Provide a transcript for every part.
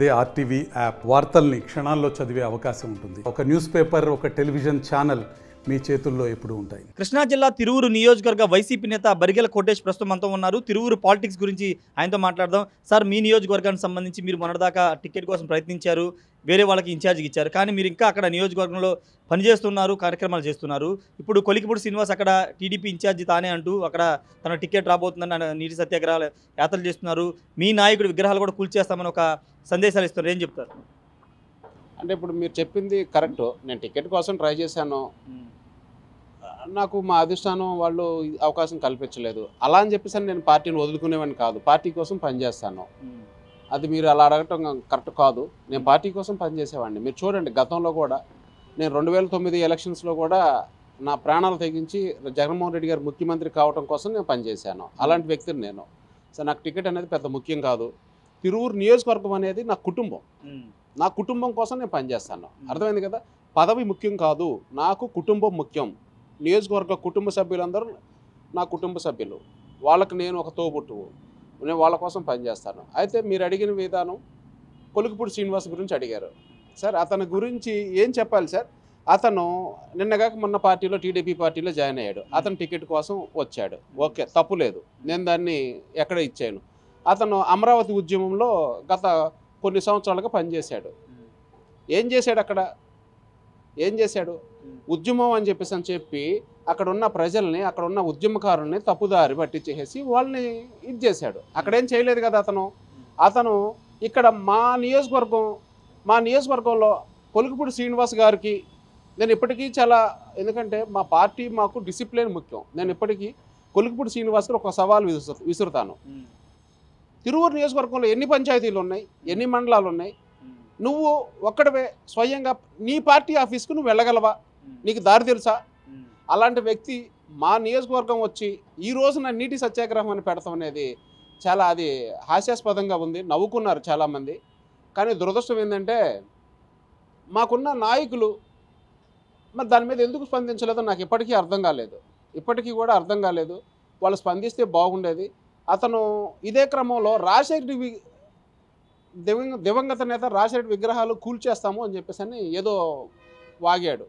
అదే RTV app వార్తల్ని క్షణాల్లో చదివే అవకాశం ఉంటుంది. ఒక న్యూస్ పేపర్, ఒక టెలివిజన్ ఛానల్ మీ చేతుల్లో ఎప్పుడూ ఉంటాయి. కృష్ణా జిల్లా తిరువురు నియోజకవర్గ వైసీపీ నేత బరిగెల కోటేష్ ప్రస్తుతం మనతో ఉన్నారు. తిరువురు పాలిటిక్స్ గురించి ఆయనతో మాట్లాడదాం. సార్, మీ నియోజకవర్గానికి సంబంధించి మీరు మొన్నటిదాకా టికెట్ కోసం ప్రయత్నించారు, వేరే వాళ్ళకి ఇన్ఛార్జ్కి ఇచ్చారు, కానీ మీరు ఇంకా అక్కడ నియోజకవర్గంలో పనిచేస్తున్నారు, కార్యక్రమాలు చేస్తున్నారు. ఇప్పుడు కొలికిపూడి శ్రీనివాస్ అక్కడ టీడీపీ ఇన్ఛార్జి తానే అంటూ అక్కడ తన టికెట్ రాబోతుందని నీటి సత్యాగ్రహాలు యాత్రలు చేస్తున్నారు. మీ నాయకుడి విగ్రహాలు కూడా కూల్చేస్తామని ఒక సందేశాలు ఇస్తున్నారు. ఏం చెప్తారు? అంటే ఇప్పుడు మీరు చెప్పింది కరెక్ట్. నేను టికెట్ కోసం ట్రై చేశాను, నాకు మా అధిష్టానం వాళ్ళు అవకాశం కల్పించలేదు. అలా అని చెప్పేసి నేను పార్టీని వదులుకునేవాడిని కాదు, పార్టీ కోసం పనిచేస్తాను. అది మీరు అలా అడగటం కరెక్ట్ కాదు. నేను పార్టీ కోసం పనిచేసేవాడిని. మీరు చూడండి, గతంలో కూడా నేను 2009 ఎలక్షన్స్లో కూడా నా ప్రాణాలు తెగించి జగన్మోహన్ రెడ్డి గారు ముఖ్యమంత్రి కావడం కోసం నేను పనిచేశాను. అలాంటి వ్యక్తిని నేను. సో నాకు టికెట్ అనేది పెద్ద ముఖ్యం కాదు. తిరువురు నియోజకవర్గం అనేది నా కుటుంబం. నా కుటుంబం కోసం నేను పనిచేస్తాను. అర్థమైంది కదా? పదవి ముఖ్యం కాదు, నాకు కుటుంబం ముఖ్యం. నియోజకవర్గ కుటుంబ సభ్యులందరూ నా కుటుంబ సభ్యులు, వాళ్ళకి నేను ఒక తోబుట్టువు, నేను వాళ్ళ కోసం పనిచేస్తాను. అయితే మీరు అడిగిన విధానం కొలికిపూడి శ్రీనివాస్ గురించి అడిగారు. సార్, అతని గురించి ఏం చెప్పాలి సార్? అతను నిన్నగాక మొన్న పార్టీలో టీడీపీ పార్టీలో జాయిన్ అయ్యాడు. అతను టికెట్ కోసం వచ్చాడు, ఓకే, తప్పు లేదు, నేను దాన్ని ఎక్కడ ఇచ్చాను. అతను అమరావతి ఉద్యమంలో గత కొన్ని సంవత్సరాలుగా పనిచేశాడు. ఏం చేశాడు అక్కడ? ఏం చేశాడు? ఉద్యమం అని చెప్పి అక్కడ ఉన్న ప్రజల్ని, అక్కడ ఉన్న ఉద్యమకారుల్ని తప్పుదారి పట్టించేసి వాళ్ళని ఇది చేశాడు. అక్కడేం చేయలేదు కదా అతను ఇక్కడ మా నియోజకవర్గంలో కొలికిపూడి శ్రీనివాస్ గారికి నేను ఇప్పటికీ చాలా, ఎందుకంటే మా పార్టీ మాకు డిసిప్లిన్ ముఖ్యం. నేను ఇప్పటికీ కొలికిపూడి శ్రీనివాస్ గారు ఒక సవాల్ విసురుతాను. తిరువురు నియోజకవర్గంలో ఎన్ని పంచాయతీలు ఉన్నాయి, ఎన్ని మండలాలు ఉన్నాయి? నువ్వు ఒక్కడవే స్వయంగా నీ పార్టీ ఆఫీస్కు నువ్వు వెళ్ళగలవా? నీకు దారి తెలుసా? అలాంటి వ్యక్తి మా నియోజకవర్గం వచ్చి ఈ రోజున నీటి సత్యాగ్రహం అని పెడతాం అనేది చాలా, అది హాస్యాస్పదంగా ఉంది. నవ్వుకున్నారు చాలామంది. కానీ దురదృష్టం ఏంటంటే మాకున్న నాయకులు మరి దాని మీద ఎందుకు స్పందించలేదో నాకు ఇప్పటికీ అర్థం కాలేదు. ఇప్పటికీ కూడా అర్థం కాలేదు. వాళ్ళు స్పందిస్తే బాగుండేది. అతను ఇదే క్రమంలో రాజశేఖర్ దివంగత నేత రాజశేఖర్ విగ్రహాలు కూల్చేస్తాము అని చెప్పేసి అని ఏదో వాగాడు.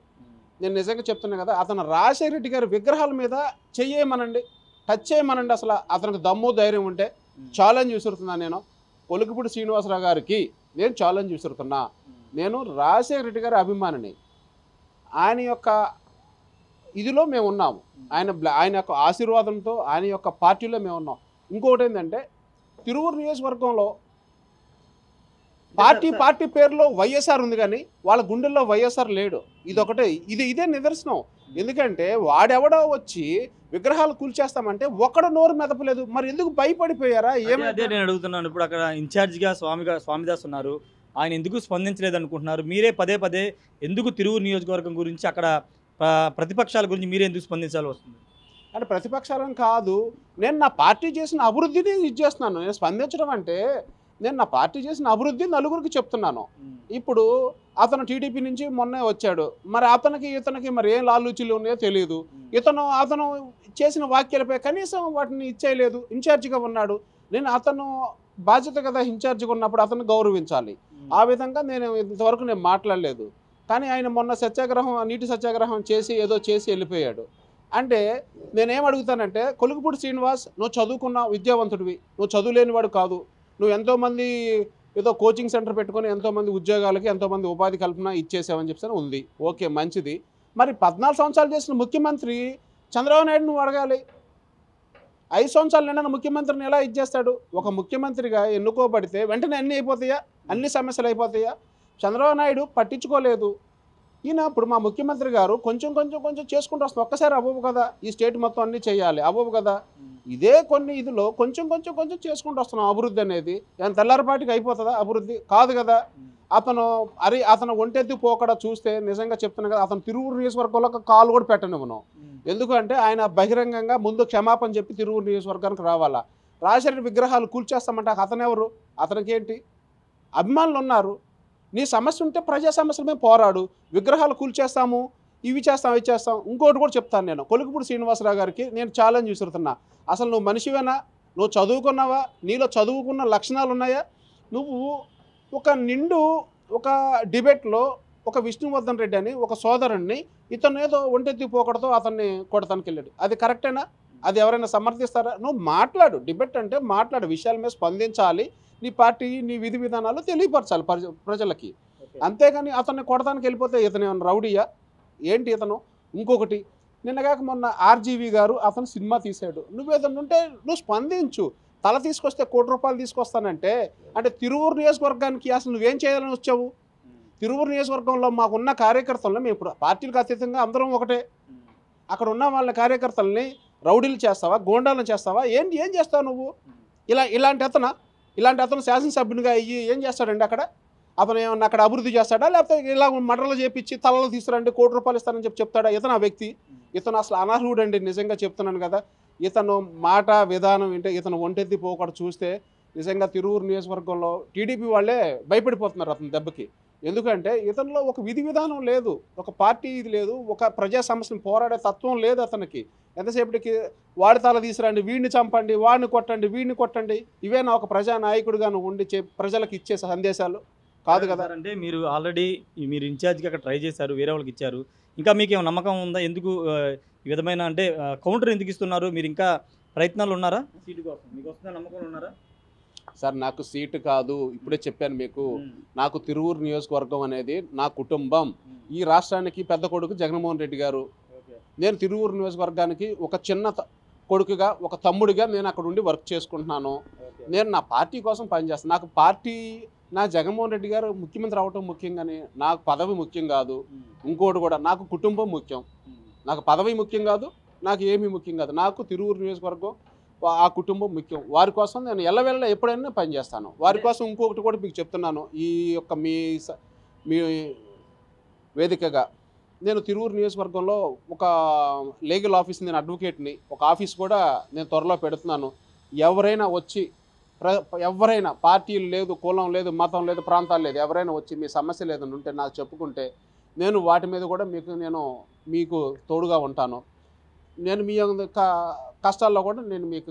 నేను నిజంగా చెప్తున్నా కదా, అతను రాజశేఖర రెడ్డి గారి విగ్రహాల మీద చెయ్యేమనండి, టచ్ చేయమనండి. అసలు అతనికి దమ్ము ధైర్యం ఉంటే ఛాలెంజ్ విసురుతున్నా. నేను కొలికిపూడి శ్రీనివాసరావు గారికి నేను ఛాలెంజ్ విసురుతున్నా. నేను రాజశేఖర రెడ్డి గారి అభిమానిని. ఆయన యొక్క ఇదిలో మేము ఉన్నాము, ఆయన యొక్క ఆశీర్వాదంతో, ఆయన యొక్క పార్టీలో మేము ఉన్నాం. ఇంకొకటి ఏంటంటే, తిరువురు నియోజకవర్గంలో పార్టీ పేరులో వైఎస్ఆర్ ఉంది, కానీ వాళ్ళ గుండెల్లో వైఎస్ఆర్ లేడు. ఇదే నిదర్శనం. ఎందుకంటే వాడెవడో వచ్చి విగ్రహాలు కూల్చేస్తామంటే ఒక్కడు నోరు మెదపలేదు. మరి ఎందుకు భయపడిపోయారా? అదే నేను అడుగుతున్నాను. ఇప్పుడు అక్కడ ఇన్ఛార్జిగా స్వామిదాస్ ఉన్నారు, ఆయన ఎందుకు స్పందించలేదు అనుకుంటున్నారు? మీరే పదే ఎందుకు తిరువురు నియోజకవర్గం గురించి, అక్కడ ప్రతిపక్షాల గురించి మీరే ఎందుకు స్పందించాల్సి వస్తుంది? అంటే ప్రతిపక్షాలను కాదు, నేను నా పార్టీ చేసిన అభివృద్ధిని ఇది చేస్తున్నాను. నేను స్పందించడం అంటే నేను నా పార్టీ చేసిన అభివృద్ధి నలుగురికి చెప్తున్నాను. ఇప్పుడు అతను టీడీపీ నుంచి మొన్నే వచ్చాడు, మరి ఇతనికి మరి ఏం లాలూచీలు ఉన్నాయో తెలియదు. అతను చేసిన వ్యాఖ్యలపై కనీసం వాటిని ఇచ్చేయలేదు. ఇన్ఛార్జిగా ఉన్నాడు. నేను అతను బాధ్యత కదా ఇన్ఛార్జిగా ఉన్నప్పుడు అతను గౌరవించాలి. ఆ విధంగా నేను ఇంతవరకు నేను మాట్లాడలేదు. కానీ ఆయన మొన్న నీటి సత్యాగ్రహం చేసి వెళ్ళిపోయాడు. అంటే నేనేం అడుగుతానంటే, కొలికిపూడి శ్రీనివాస్, నువ్వు చదువుకున్న విద్యావంతుడివి, నువ్వు చదువులేనివాడు కాదు. నువ్వు ఎంతోమంది ఏదో కోచింగ్ సెంటర్ పెట్టుకొని ఎంతోమంది ఉద్యోగాలకి, ఎంతోమంది ఉపాధి కల్పన ఇచ్చేసావని చెప్పి ఉంది. ఓకే, మంచిది. మరి 14 సంవత్సరాలు చేసిన ముఖ్యమంత్రి చంద్రబాబు నాయుడు నువ్వు అడగాలి. 5 సంవత్సరాలు నిన్న ముఖ్యమంత్రిని ఎలా ఇచ్చేస్తాడు? ఒక ముఖ్యమంత్రిగా ఎన్నుకోబడితే వెంటనే అన్నీ అయిపోతాయా? అన్ని సమస్యలు అయిపోతాయా? చంద్రబాబు నాయుడు పట్టించుకోలేదు. ఇప్పుడు మా ముఖ్యమంత్రి గారు కొంచెం చేసుకుంటూ వస్తుంది. ఒక్కసారి అవ్వవు కదా, ఈ స్టేట్ మొత్తం అన్నీ చేయాలి, అవ్వవు కదా. ఇదే కొన్ని ఇదిలో కొంచెం చేసుకుంటూ వస్తున్నాం. అభివృద్ధి అనేది ఏమైనా తెల్లారిపాటికి అయిపోతుందా? అభివృద్ధి కాదు కదా. అతను ఒంటెత్తి పోకడా చూస్తే నిజంగా చెప్తున్నా కదా, అతను తిరువురు నియోజకవర్గంలో ఒక కాలు కూడా పెట్టనివ్వను. ఎందుకంటే ఆయన బహిరంగంగా ముందు క్షమాపణ చెప్పి తిరువురు నియోజకవర్గానికి రావాలా. రాజశేఖర విగ్రహాలు కూల్చేస్తామంటే అతనెవరు? అతనికేంటి అభిమానులు ఉన్నారు. నీ సమస్య ఉంటే ప్రజా సమస్యల మీద పోరాడు. విగ్రహాలు కూల్చేస్తాము, ఇవి చేస్తాం. ఇంకోటి కూడా చెప్తాను. నేను కొలికిపూడి శ్రీనివాసరావు గారికి నేను ఛాలెంజ్ విసురుతున్నా. అసలు నువ్వు మనిషివేనా? నువ్వు చదువుకున్నావా? నీలో చదువుకున్న లక్షణాలు ఉన్నాయా? నువ్వు ఒక నిండు ఒక డిబేట్లో ఒక విష్ణువర్ధన్ రెడ్డి అని ఒక సోదరుణ్ణి ఇతను ఏదో ఒంటెత్తి పోకడతో అతన్ని కొడతానికి వెళ్ళాడు. అది కరెక్టేనా? అది ఎవరైనా సమర్థిస్తారా? నువ్వు మాట్లాడు, డిబేట్ అంటే మాట్లాడు, విషయాల మీద స్పందించాలి, నీ పార్టీ నీ విధి విధానాలు తెలియపరచాలి ప్రజలకి. అంతేగాని అతన్ని కొడతానికి వెళ్ళిపోతే ఇతను ఏమన్నా రౌడీయా ఏంటి ఇతను? ఇంకొకటి, నిన్నగాక మొన్న ఆర్జీవి గారు అతను సినిమా తీశాడు, నువ్వేదన్నా ఉంటే నువ్వు స్పందించు. తల తీసుకొస్తే ₹1 తీసుకొస్తానంటే అంటే తిరువూరు నియోజకవర్గానికి అసలు నువ్వేం చేయాలని వచ్చావు? తిరువూరు నియోజకవర్గంలో మాకున్న కార్యకర్తలను మేము ఇప్పుడు పార్టీలకు అతీతంగా అందరం ఒకటే. అక్కడ ఉన్న వాళ్ళ కార్యకర్తల్ని రౌడీలు చేస్తావా, గోండాలను చేస్తావా, ఏం చేస్తావు నువ్వు? ఇలాంటి అతను శాసనసభ్యునిగా అయ్యి ఏం చేస్తాడండి అక్కడ? అతను ఏమన్నా అక్కడ అభివృద్ధి చేస్తాడా, లేకపోతే ఇలా మర్డర్లు చేపించి తలలో తీసుకురండి ₹1 ఇస్తానని చెప్తాడా? ఇతను ఆ వ్యక్తి, ఇతను అసలు అనర్హుడండి. నిజంగా చెప్తున్నాను కదా, ఇతను మాట విధానం ఏంటంటే ఇతను ఒంటెత్తి పోకూడదు చూస్తే నిజంగా తిరువూరు నియోజకవర్గంలో టీడీపీ వాళ్ళే భయపడిపోతున్నారు అతని దెబ్బకి. ఎందుకంటే ఇతనిలో ఒక విధి విధానం లేదు, ఒక పార్టీ ఇది లేదు, ఒక ప్రజా సమస్యను పోరాడే తత్వం లేదు అతనికి. ఎంతసేపటికి వాడి తల తీసుకురండి, వీడిని చంపండి, వాడిని కొట్టండి, వీడిని కొట్టండి, ఇవేనా ఒక ప్రజానాయకుడిగా నువ్వు ఉండి ప్రజలకు ఇచ్చే సందేశాలు? కాదు కదా. అంటే మీరు ఆల్రెడీ మీరు ఇన్ఛార్జ్గా అక్కడ ట్రై చేశారు, వేరే వాళ్ళకి ఇచ్చారు, ఇంకా మీకు ఏమైనా నమ్మకం ఉందా? ఎందుకు ఈ విధమైన అంటే కౌంటర్ ఎందుకు ఇస్తున్నారు? మీరు ఇంకా ప్రయత్నాలు ఉన్నారా సీటు కోసం? మీకు వస్తుందా నమ్మకం ఉన్నారా? సార్ నాకు సీటు కాదు, ఇప్పుడే చెప్పాను మీకు, నాకు తిరువూరు నియోజకవర్గం అనేది నా కుటుంబం. ఈ రాష్ట్రానికి పెద్ద కొడుకు జగన్మోహన్ రెడ్డి గారు. నేను తిరువూరు నియోజకవర్గానికి ఒక చిన్న కొడుకుగా, ఒక తమ్ముడిగా నేను అక్కడ ఉండి వర్క్ చేసుకుంటున్నాను. నేను నా పార్టీ కోసం పనిచేస్తాను. నాకు పార్టీ, నా జగన్మోహన్ రెడ్డి గారు ముఖ్యమంత్రి అవటం ముఖ్యం, కానీ నాకు పదవి ముఖ్యం కాదు. ఇంకోటి కూడా, నాకు కుటుంబం ముఖ్యం. నాకు పదవి ముఖ్యం కాదు, నాకు ఏమీ ముఖ్యం కాదు. నాకు తిరువూరు నియోజకవర్గం, ఆ కుటుంబం ముఖ్యం. వారి కోసం నేను ఎల్లవేళ ఎప్పుడైనా పనిచేస్తాను. వారి కోసం ఇంకొకటి కూడా మీకు చెప్తున్నాను, ఈ యొక్క మీ వేదికగా, నేను తిరువూరు నియోజకవర్గంలో ఒక లీగల్ ఆఫీస్, నేను అడ్వకేట్ని, ఒక ఆఫీస్ కూడా నేను త్వరలో పెడుతున్నాను. ఎవరైనా వచ్చి ఎవరైనా, పార్టీలు లేదు, కులం లేదు, మతం లేదు, ప్రాంతాలు లేదు, ఎవరైనా వచ్చి మీ సమస్య లేదని ఉంటే నాకు చెప్పుకుంటే నేను వాటి మీద కూడా మీకు తోడుగా ఉంటాను. నేను మీ యొక్క కష్టాల్లో కూడా నేను మీకు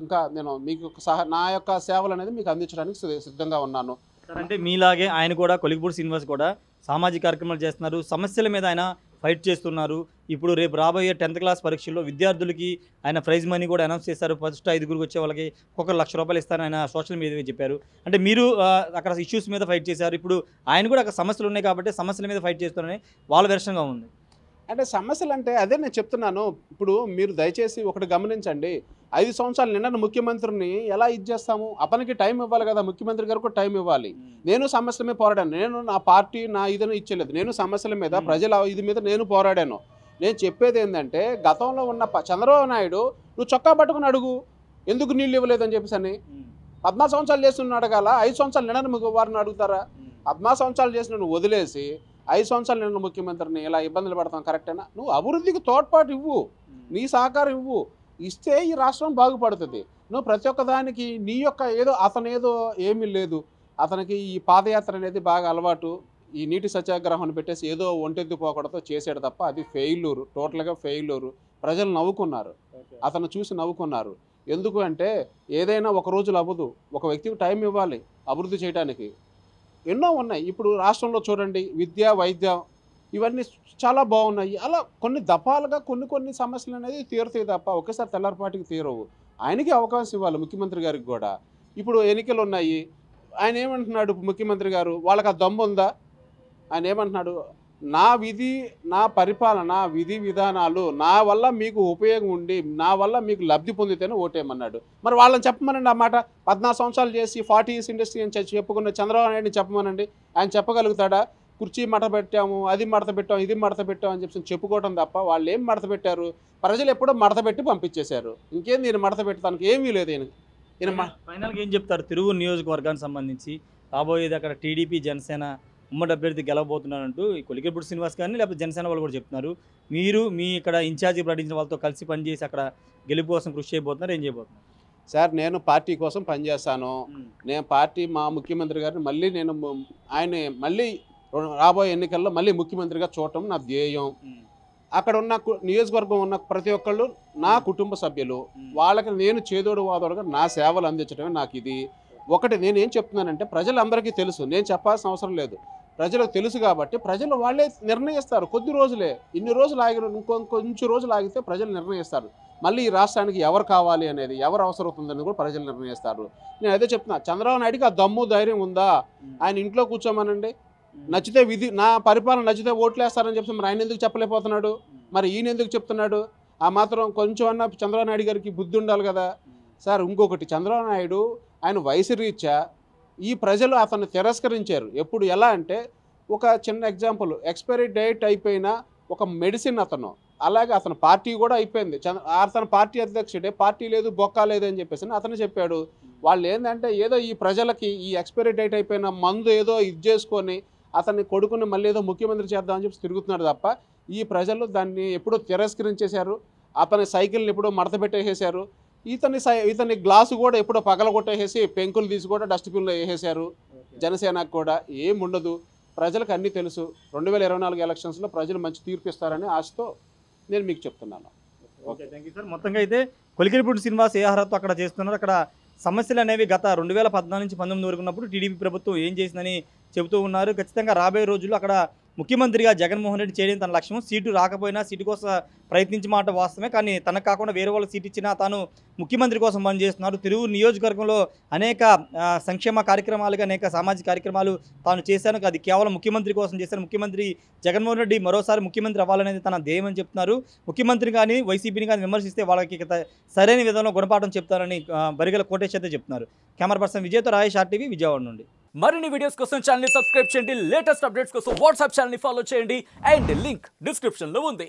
నా యొక్క సేవలు అనేది మీకు అందించడానికి సిద్ధంగా ఉన్నాను. అంటే మీలాగే ఆయన కూడా, కొలిగిపూడి శ్రీనివాస్ కూడా సామాజిక కార్యక్రమాలు చేస్తున్నారు, సమస్యల మీద ఆయన ఫైట్ చేస్తున్నారు. ఇప్పుడు రేపు రాబోయే 10th క్లాస్ పరీక్షల్లో విద్యార్థులకి ఆయన ప్రైజ్ మనీ కూడా అనౌన్స్ చేశారు. ఫస్ట్ 5గురికి వచ్చే వాళ్ళకి ఒక్కొక్క ₹1,00,000 ఇస్తారని ఆయన సోషల్ మీడియా చెప్పారు. అంటే మీరు అక్కడ ఇష్యూస్ మీద ఫైట్ చేశారు, ఇప్పుడు ఆయన కూడా అక్కడ సమస్యలు ఉన్నాయి కాబట్టి సమస్యల మీద ఫైట్ చేస్తున్నారని వాళ్ళ వెర్షన్గా ఉంది. అంటే సమస్యలు అంటే అదే నేను చెప్తున్నాను. ఇప్పుడు మీరు దయచేసి ఒకటి గమనించండి, 5 సంవత్సరాలు నిన్న ముఖ్యమంత్రిని ఎలా ఇచ్చేస్తాము? అతనికి టైం ఇవ్వాలి కదా, ముఖ్యమంత్రి గారు కూడా టైం ఇవ్వాలి. నేను సమస్యల మీద పోరాడాను, నేను నా పార్టీ నా ఇదని ఇచ్చలేదు, నేను సమస్యల మీద, ప్రజల ఇది మీద నేను పోరాడాను. నేను చెప్పేది ఏంటంటే, గతంలో ఉన్న చంద్రబాబు నాయుడు నువ్వు చొక్కా పట్టుకుని అడుగు, ఎందుకు నీళ్ళు ఇవ్వలేదని చెప్పేసి అని. 14 సంవత్సరాలు చేస్తున్న అడగాల, 5 సంవత్సరాలు నిన్న వారిని అడుగుతారా? 14 సంవత్సరాలు చేసిన నువ్వు వదిలేసి 5 సంవత్సరాలు నిన్న ముఖ్యమంత్రిని ఇలా ఇబ్బందులు పడతాం కరెక్టేనా? నువ్వు అభివృద్ధికి తోడ్పాటు ఇవ్వు, నీ సహకారం ఇవ్వు, ఇస్తే ఈ రాష్ట్రం బాగుపడుతుంది. నువ్వు ప్రతి ఒక్కదానికి నీ యొక్క అతనేదో ఏమీ లేదు, అతనికి ఈ పాదయాత్ర అనేది బాగా అలవాటు, ఈ నీటి సత్యాగ్రహాన్ని పెట్టేసి ఏదో ఒంటెత్తి పోకడతో చేసాడు తప్ప అది ఫెయిల్యూరు, టోటల్గా ఫెయిల్యూరు. ప్రజలు నవ్వుకున్నారు, అతను చూసి నవ్వుకున్నారు. ఎందుకు అంటే ఏదైనా ఒక రోజులు అవ్వదు, ఒక వ్యక్తికి టైం ఇవ్వాలి అభివృద్ధి చేయడానికి. ఎన్నో ఉన్నాయి ఇప్పుడు రాష్ట్రంలో చూడండి, విద్య, వైద్యం ఇవన్నీ చాలా బాగున్నాయి. అలా కొన్ని దఫాలుగా కొన్ని సమస్యలు అనేది తీరుతాయి తప్ప ఒకేసారి తెల్లారిపాటికి తీరవు. ఆయనకి అవకాశం ఇవ్వాలి, ముఖ్యమంత్రి గారికి కూడా. ఇప్పుడు ఎన్నికలు ఉన్నాయి, ఆయన ఏమంటున్నాడు ముఖ్యమంత్రి గారు, వాళ్ళకి ఆ దమ్ము ఉందా? ఆయన ఏమంటున్నాడు, నా పరిపాలన విధి విధానాలు నా వల్ల మీకు ఉపయోగం ఉండి, నా వల్ల మీకు లబ్ధి పొందితేనే ఓటేయమన్నాడు. మరి వాళ్ళని చెప్పమనండి ఆ మాట. 14 సంవత్సరాలు చేసి 40 years ఇండస్ట్రీ అని చెప్పుకున్న చంద్రబాబు నాయుడిని చెప్పమనండి, ఆయన చెప్పగలుగుతాడా? కుర్చీ మడత పెట్టాము, అది మడత పెట్టాము, ఇది మడత పెట్టాము అని చెప్పి చెప్పుకోవడం తప్ప వాళ్ళు ఏం మడత పెట్టారు? ప్రజలు ఎప్పుడో మడత పెట్టి పంపించేశారు. ఇంకేం నేను మడత పెట్టడానికి ఏమీ లేదు. ఫైనల్గా ఏం చెప్తారు తిరువూరు నియోజకవర్గానికి సంబంధించి? రాబోయేది అక్కడ టీడీపీ, జనసేన ఉమ్మడి అభ్యర్థి గెలవబోతున్నారంటూ ఈ కొలిగిపూడి శ్రీనివాస్ కానీ లేకపోతే జనసేన వాళ్ళు కూడా చెప్తున్నారు. మీరు మీ ఇక్కడ ఇన్ఛార్జి ప్రకటించిన వాళ్ళతో కలిసి పనిచేసి అక్కడ గెలుపు కోసం కృషి చేయబోతున్నారు, ఏం చేయబోతున్నారు? సార్ నేను పార్టీ కోసం పనిచేస్తాను. నేను పార్టీ మా ముఖ్యమంత్రి గారిని మళ్ళీ ఆయన మళ్ళీ రాబోయే ఎన్నికల్లో మళ్ళీ ముఖ్యమంత్రిగా చూడటం నా ధ్యేయం. అక్కడ ఉన్న నియోజకవర్గం ఉన్న ప్రతి ఒక్కళ్ళు నా కుటుంబ సభ్యులు, వాళ్ళకి నేను చేదోడు వాదోడుగా నా సేవలు అందించడమే నాకు ఇది. ఒకటి నేనేం చెప్తున్నానంటే ప్రజలందరికీ తెలుసు, నేను చెప్పాల్సిన అవసరం లేదు, ప్రజలకు తెలుసు కాబట్టి ప్రజలు వాళ్ళే నిర్ణయిస్తారు. కొద్ది రోజులే, ఇన్ని రోజులు ఆగిన కొంచెం రోజులు ఆగితే ప్రజలు నిర్ణయిస్తారు మళ్ళీ ఈ రాష్ట్రానికి ఎవరు కావాలి అనేది, ఎవరు అవసరం అవుతుందని కూడా ప్రజలు నిర్ణయిస్తారు. నేను అదే చెప్తున్నా, చంద్రబాబు నాయుడికి ఆ దమ్ము ధైర్యం ఉందా? ఆయన ఇంట్లో కూర్చోమనండి, నచ్చితే నా పరిపాలన నచ్చితే ఓట్లు వేస్తారని చెప్పి మరి ఆయన ఎందుకు చెప్పలేకపోతున్నాడు? మరి ఈయన ఎందుకు చెప్తున్నాడు? ఆ మాత్రం కొంచెం అన్న చంద్రబాబు నాయుడు గారికి బుద్ధి ఉండాలి కదా సార్. ఇంకొకటి, చంద్రబాబు నాయుడు ఆయన వయసు రీత్యా ఈ ప్రజలు అతన్ని తిరస్కరించారు. ఎప్పుడు ఎలా అంటే, ఒక చిన్న ఎగ్జాంపుల్, ఎక్స్పైరీ డేట్ అయిపోయిన ఒక మెడిసిన్ అతను, అలాగే అతని పార్టీ కూడా అయిపోయింది. అతని పార్టీ అధ్యక్షుడే పార్టీ లేదు బొక్క లేదు అని చెప్పేసి అతను చెప్పాడు. వాళ్ళు ఏంటంటే ఏదో ఈ ప్రజలకి ఈ ఎక్స్పైరీ డేట్ అయిపోయిన మందు ఏదో ఇది చేసుకొని అతన్ని కొడుకుని మళ్ళీ ఏదో ముఖ్యమంత్రి చేద్దామని చెప్పి తిరుగుతున్నాడు తప్ప ఈ ప్రజలు దాన్ని ఎప్పుడో తిరస్కరించేశారు. అతని సైకిల్ని ఎప్పుడో మడత పెట్టేసేశారు. ఇతని గ్లాసు కూడా ఎప్పుడో పగలగొట్టేసేసి పెంకులు తీసి కూడా డస్ట్బిన్లో వేసేశారు. జనసేనకు కూడా ఏముండదు, ప్రజలకు అన్నీ తెలుసు. 2024 ఎలక్షన్స్లో ప్రజలు మంచి తీర్పు ఇస్తారని ఆశతో నేను మీకు చెప్తున్నాను. Okay, thank you sir. మొత్తంగా అయితే కొలికిరిపూడి శ్రీనివాస్ ఏ అర్హత అక్కడ చేస్తున్నారు, అక్కడ సమస్యలు అనేవి గత 2014 నుంచి 19 వరకు ఉన్నప్పుడు టీడీపీ ప్రభుత్వం ఏం చేసిందని చెబుతూ ఉన్నారు. ఖచ్చితంగా రాబోయే రోజుల్లో అక్కడ ముఖ్యమంత్రిగా జగన్మోహన్ రెడ్డి చేయడం తన లక్ష్యం. సీటు రాకపోయినా సీటు కోసం ప్రయత్నించే మాట వాస్తవమే, కానీ తనకు కాకుండా వేరే వాళ్ళకి సీటు ఇచ్చినా తాను ముఖ్యమంత్రి కోసం పనిచేస్తున్నారు. తిరువూరు నియోజకవర్గంలో అనేక సంక్షేమ కార్యక్రమాలుగా అనేక సామాజిక కార్యక్రమాలు తాను చేశాను, అది కేవలం ముఖ్యమంత్రి కోసం చేశాను. ముఖ్యమంత్రి జగన్మోహన్ రెడ్డి మరోసారి ముఖ్యమంత్రి అవ్వాలనేది తన ధ్యేయం అని చెప్తున్నారు. ముఖ్యమంత్రి కానీ వైసీపీని కానీ విమర్శిస్తే వాళ్ళకి సరైన విధంలో గుణపాఠం చెప్తారని బరిగెల కోటేష్ అయితే చెప్తున్నారు. Camera person విజయ్తో Rayesh, RTV, Vijayawada నుండి. మరిన్ని వీడియోస్ కోసం ఛానల్ ని సబ్స్క్రైబ్ చేయండి, లేటెస్ట్ అప్డేట్స్ కోసం వాట్సాప్ ఛానల్ ని ఫాలో చేయండి అండ్ లింక్ డిస్క్రిప్షన్ లో ఉంది.